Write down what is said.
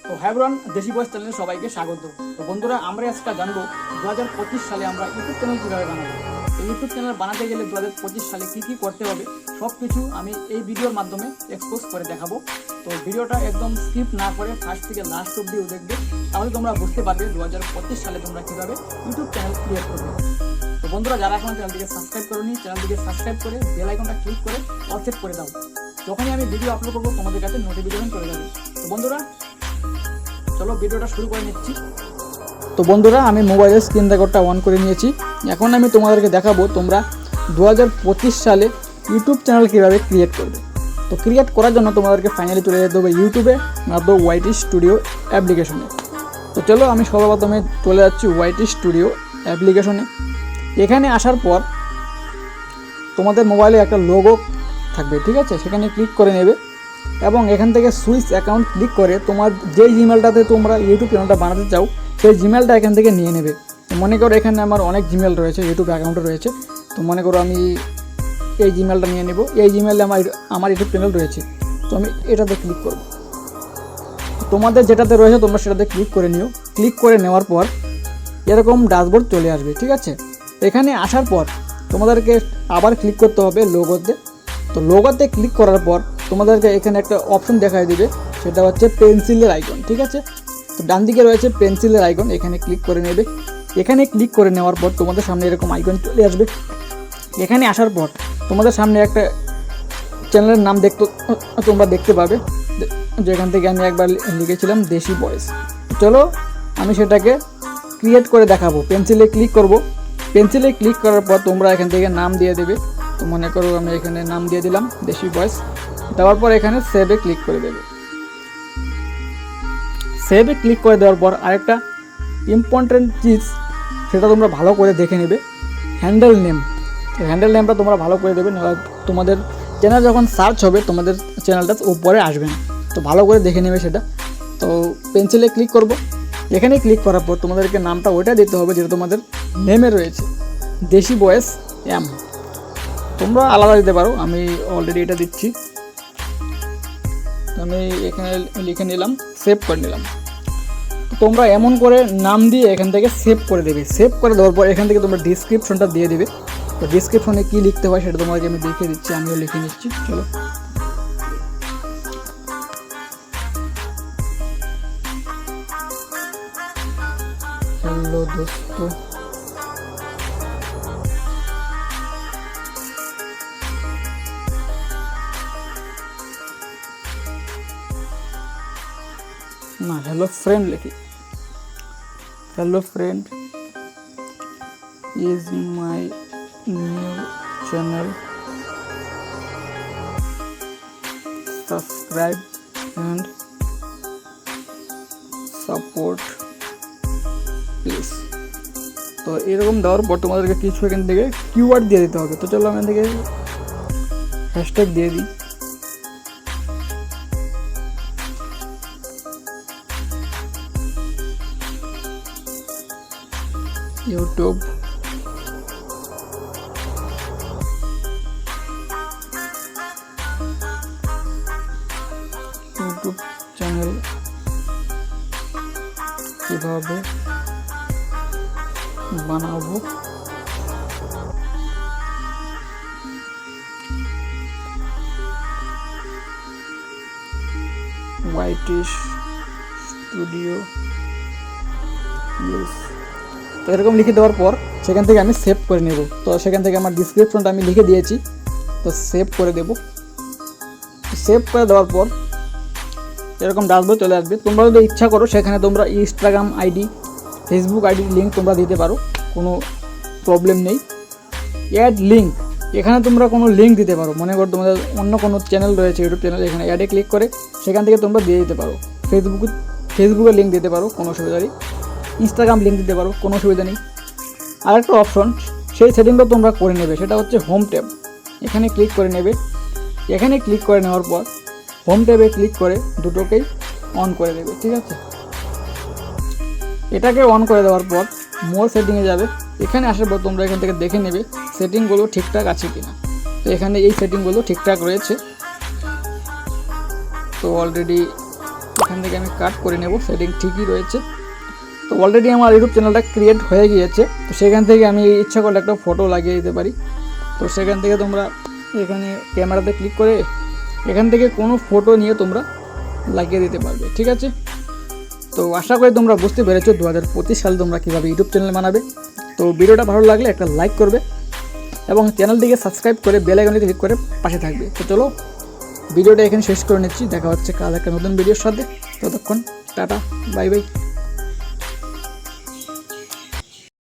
তো হ্যাঁ এভরিওয়ান, দেশি বয়েস চ্যানেলে সবাইকে স্বাগত। তো বন্ধুরা, আমরা আজকে জানবো 2025 সালে আমরা ইউটিউব চ্যানেল কীভাবে বানাবো। তো ইউটিউব চ্যানেল বানাতে গেলে 2025 সালে কী কী করতে হবে সব কিছু আমি এই ভিডিওর মাধ্যমে এক্সপোজ করে দেখাবো। তো ভিডিওটা একদম স্কিপ না করে ফার্স্ট থেকে লাস্ট অবধিও দেখবে, তাহলে তোমরা বুঝতে পারবে 2025 সালে তোমরা কীভাবে ইউটিউব চ্যানেল ক্রিয়েট করবে। তো বন্ধুরা, যারা এখন চ্যানেলটিকে সাবস্ক্রাইব করোনি, চ্যানেলটিকে সাবস্ক্রাইব করে বেল আইকনটা ক্লিক করে অল সেট করে দাও। যখনই আমি ভিডিও আপলোড করবো তোমাদের কাছে নোটিফিকেশন চলে যাবে। তো বন্ধুরা, চলো ভিডিওটা শুরু করে নিচ্ছি। তো বন্ধুরা, আমি মোবাইলের স্ক্রিন রেকর্ডটা অন করে নিয়েছি। এখন আমি তোমাদেরকে দেখাবো তোমরা 2025 সালে ইউটিউব চ্যানেল কীভাবে ক্রিয়েট করবে। তো ক্রিয়েট করার জন্য তোমাদেরকে ফাইনালি চলে যেতে হবে ইউটিউবে, নয়তো ওয়াইটি স্টুডিও অ্যাপ্লিকেশনে। তো চলো, আমি সর্বপ্রথমে চলে যাচ্ছি ওয়াইটি স্টুডিও অ্যাপ্লিকেশনে। এখানে আসার পর তোমাদের মোবাইলে একটা লোগো থাকবে, ঠিক আছে, সেখানে ক্লিক করে নেবে এবং এখান থেকে সুইচ অ্যাকাউন্ট ক্লিক করে তোমার যেই জিমেলটাতে তোমরা ইউটিউব চ্যানেলটা বানাতে চাও সেই জিমেলটা এখান থেকে নিয়ে নেবে। তো মনে করো এখানে আমার অনেক জিমেল রয়েছে, ইউটিউব অ্যাকাউন্টে রয়েছে। তো মনে করো আমি এই জিমেলটা নিয়ে নেব। এই জিমেলে আমার ইউটিউব চ্যানেল রয়েছে, তো আমি এটাতে ক্লিক করব। তোমাদের যেটাতে রয়েছে তোমরা সেটাতে ক্লিক করে নিও। ক্লিক করে নেওয়ার পর এরকম ড্যাশবোর্ড চলে আসবে, ঠিক আছে। এখানে আসার পর তোমাদেরকে আবার ক্লিক করতে হবে লোগোতে। তো লোগোতে ক্লিক করার পর তোমাদেরকে এখানে একটা অপশন দেখায় দিবে, সেটা হচ্ছে পেন্সিলের আইকন, ঠিক আছে। তো ডান দিকে রয়েছে পেন্সিলের আইকন, এখানে ক্লিক করে নেবে। এখানে ক্লিক করে নেওয়ার পর তোমাদের সামনে এরকম আইকন চলে আসবে। এখানে আসার পর তোমাদের সামনে একটা চ্যানেলের নাম তোমরা দেখতে পাবে, যেখান থেকে আমি একবার লিখেছিলাম দেশি বয়েস। চলো আমি সেটাকে ক্রিয়েট করে দেখাবো। পেন্সিলে ক্লিক করব। পেন্সিলে ক্লিক করার পর তোমরা এখান থেকে নাম দিয়ে দেবে। তো মনে করো আমি এখানে নাম দিয়ে দিলাম দেশি বয়েস। দেওয়ার পর এখানে সেভে ক্লিক করে দেবে। সেভে ক্লিক করে দেওয়ার পর আরেকটা ইম্পর্টেন্ট চিজ, সেটা তোমরা ভালো করে দেখে নেবে, হ্যান্ডেল নেম। তো হ্যান্ডেল নেমটা তোমরা ভালো করে দেবে, নাহলে তোমাদের চ্যানেল যখন সার্চ হবে তোমাদের চ্যানেলটা উপরে আসবে না। তো ভালো করে দেখে নেবে সেটা। তো পেন্সিলে ক্লিক করব। এখানে ক্লিক করার পর তোমাদেরকে নামটা ওইটা দিতে হবে যেটা তোমাদের নেমে রয়েছে, দেশি বয়েস এম। তোমরা আলাদা দিতে পারো, আমি অলরেডি এটা দিচ্ছি। আমি এখানে লিখে নিলাম, সেভ করে নিলাম। তোমরা এমন করে নাম দিয়ে এখান থেকে সেভ করে দেবে। সেভ করে দেওয়ার পর এখান থেকে তোমরা ডিসক্রিপশনটা দিয়ে দেবে। তো ডিসক্রিপশনে কী লিখতে হয় সেটা তোমাকে আমি লিখে দিচ্ছি, আমিও লিখে নিচ্ছি। চলো, হ্যালো দোস্ত, না হ্যালো ফ্রেন্ড লিখি। Hello friend, is my new channel, subscribe and support please. তো এরকম দেওয়ার পর তোমাদেরকে কিছু এখান থেকে কিওয়ার্ড দিয়ে দিতে হবে। তো চলো আমি এখান থেকে হ্যাশট্যাগ দিয়ে দিই। ইউটিউব চ্যানেল কীভাবে বানাবো, ওয়াইটি স্টুডিও ইউজ। তো এরকম লিখে দেওয়ার পর সেখান থেকে আমি সেভ করে নেব। তো সেখান থেকে আমার ডিসক্রিপশনটা আমি লিখে দিয়েছি, তো সেভ করে দেব। সেভ করে দেওয়ার পর এরকম ড্যাশবোর্ড চলে আসবে। তোমরা যদি ইচ্ছা করো সেখানে তোমরা ইনস্টাগ্রাম আইডি, ফেসবুক আইডির লিঙ্ক তোমরা দিতে পারো, কোনো প্রবলেম নেই। অ্যাড লিঙ্ক, এখানে তোমরা কোনো লিঙ্ক দিতে পারো। মনে করো তোমাদের অন্য কোনো চ্যানেল রয়েছে, ইউটিউব চ্যানেল, এখানে অ্যাডে ক্লিক করে সেখান থেকে তোমরা দিয়ে দিতে পারো। ফেসবুকের লিঙ্ক দিতে পারো, কোনো অসুবিধা নেই। ইনস্টাগ্রাম লিঙ্ক দিতে পারো, কোনো অসুবিধা নেই। আরেকটা অপশন, সেই সেটিংটা তোমরা করে নেবে, সেটা হচ্ছে হোম ট্যাব। এখানে ক্লিক করে নেবে। এখানে ক্লিক করে নেওয়ার পর হোম ট্যাবে ক্লিক করে দুটোকেই অন করে দেবে, ঠিক আছে। এটাকে অন করে দেওয়ার পর মোর সেটিংয়ে যাবে। এখানে আসার পর তোমরা এখান থেকে দেখে নেবে সেটিংগুলো ঠিকঠাক আছে কিনা। তো এখানে এই সেটিংগুলো ঠিকঠাক রয়েছে। তো অলরেডি এখান থেকে আমি কাট করে নেব, সেটিং ঠিকই রয়েছে। তো অলরেডি আমার ইউটিউব চ্যানেলটা ক্রিয়েট হয়ে গিয়েছে। তো সেখান থেকে আমি ইচ্ছা করলে একটা ফটো লাগিয়ে দিতে পারি। তো সেখান থেকে তোমরা এখানে ক্যামেরাতে ক্লিক করে এখান থেকে কোনো ফটো নিয়ে তোমরা লাগিয়ে দিতে পারবে, ঠিক আছে। তো আশা করি তোমরা বুঝতে পেরেছো 2025 সালে তোমরা কীভাবে ইউটিউব চ্যানেল বানাবে। তো ভিডিওটা ভালো লাগলে একটা লাইক করবে এবং চ্যানেলটিকে সাবস্ক্রাইব করে বেল আইকনে ক্লিক করে পাশে থাকবে। তো চলো ভিডিওটা এখানে শেষ করে নিচ্ছি, দেখা হচ্ছে কাল একটা নতুন ভিডিওর সাথে। ততক্ষণ টাটা, বাই বাই।